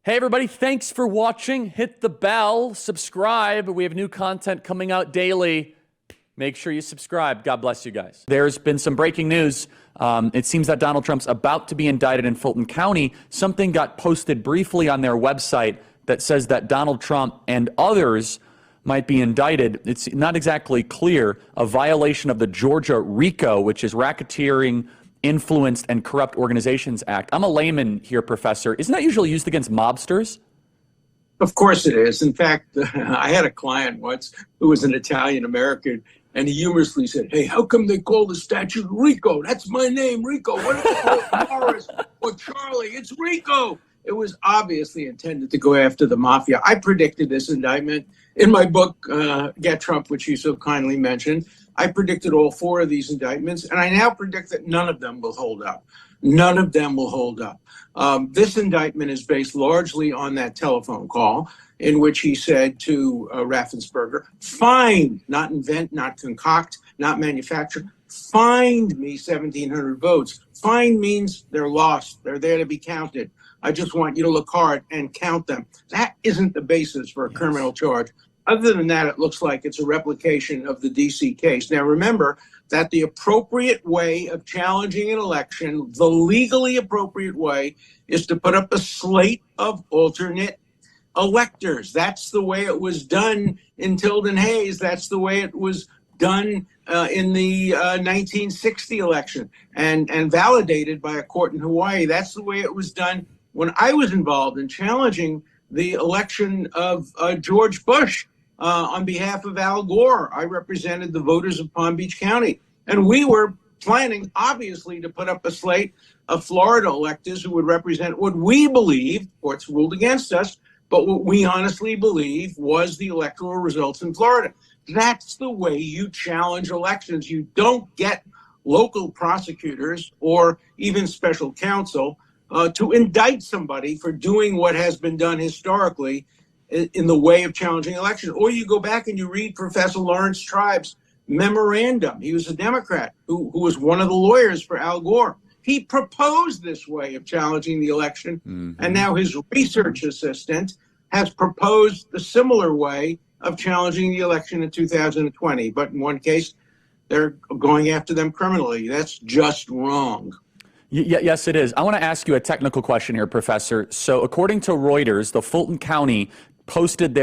Hey everybody, thanks for watching. Hit the bell, subscribe. We have new content coming out daily. Make sure you subscribe. God bless you guys. There's been some breaking news. It seems that Donald Trump's about to be indicted in Fulton County. Something got posted briefly on their website that says that Donald Trump and others might be indicted. It's not exactly clear. A violation of the Georgia RICO, which is Racketeering, Influenced, and Corrupt Organizations Act. I'm a layman here, Professor. Isn't that usually used against mobsters? Of course it is. In fact, I had a client once who was an Italian-American, and he humorously said, "Hey, how come they call the statute Rico? That's my name, Rico. What do they call it, Morris or Charlie? It's Rico." It was obviously intended to go after the mafia. I predicted this indictment in my book, Get Trump, which you so kindly mentioned. I predicted all four of these indictments, and I now predict that none of them will hold up. None of them will hold up. This indictment is based largely on that telephone call in which he said to Raffensperger, "Find, not invent, not concoct, not manufacture, find me 1,700 votes." Find means they're lost. They're there to be counted. I just want you to look hard and count them. That isn't the basis for a criminal charge. Other than that, it looks like it's a replication of the D.C. case. Now, remember that the appropriate way of challenging an election, the legally appropriate way, is to put up a slate of alternate electors. That's the way it was done in Tilden Hayes. That's the way it was done in the 1960 election and validated by a court in Hawaii. That's the way it was done when I was involved in challenging the election of George Bush. On behalf of Al Gore, I represented the voters of Palm Beach County. And we were planning, obviously, to put up a slate of Florida electors who would represent what we believe, courts ruled against us, but what we honestly believe was the electoral results in Florida. That's the way you challenge elections. You don't get local prosecutors or even special counsel to indict somebody for doing what has been done historically in the way of challenging election. Or you go back and you read Professor Lawrence Tribe's memorandum. He was a Democrat who was one of the lawyers for Al Gore. He proposed this way of challenging the election, and now his research assistant has proposed the similar way of challenging the election in 2020. But in one case, they're going after them criminally. That's just wrong. Yes, it is. I want to ask you a technical question here, Professor. So according to Reuters, the Fulton County posted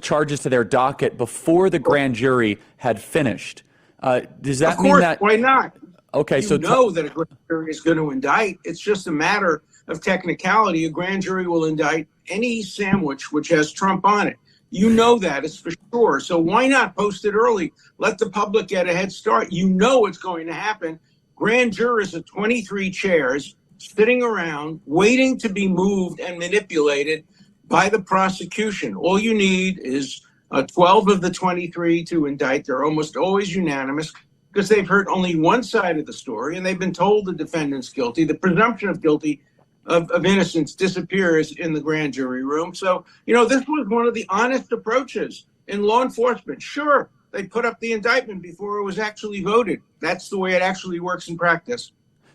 charges to their docket before the grand jury had finished. Does that mean that? Why not? Okay, you know that a grand jury is going to indict. It's just a matter of technicality. A grand jury will indict any sandwich which has Trump on it. You know that, it's for sure. So why not post it early? Let the public get a head start. You know it's going to happen. Grand jurors of 23 chairs sitting around waiting to be moved and manipulated by the prosecution. All you need is 12 of the 23 to indict. They're almost always unanimous because they've heard only one side of the story and they've been told the defendant's guilty. The presumption of guilty of innocence disappears in the grand jury room. So, this was one of the honest approaches in law enforcement. Sure, they put up the indictment before it was actually voted. That's the way it actually works in practice.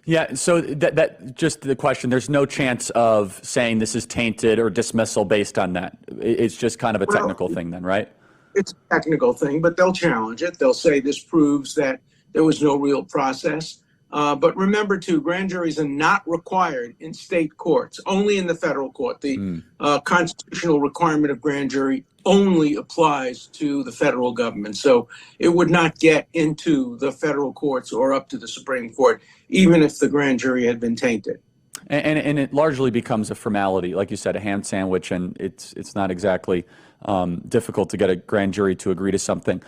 Yeah, so that just the question, there's no chance of saying this is tainted or dismissal based on that. It's just kind of a technical thing then, right? It's a technical thing, but they'll challenge it. They'll say this proves that there was no real process. But remember, too, grand juries are not required in state courts, only in the federal court. The constitutional requirement of grand jury only applies to the federal government. So it would not get into the federal courts or up to the Supreme Court, even if the grand jury had been tainted. And it largely becomes a formality, like you said, a ham sandwich, and it's not exactly difficult to get a grand jury to agree to something.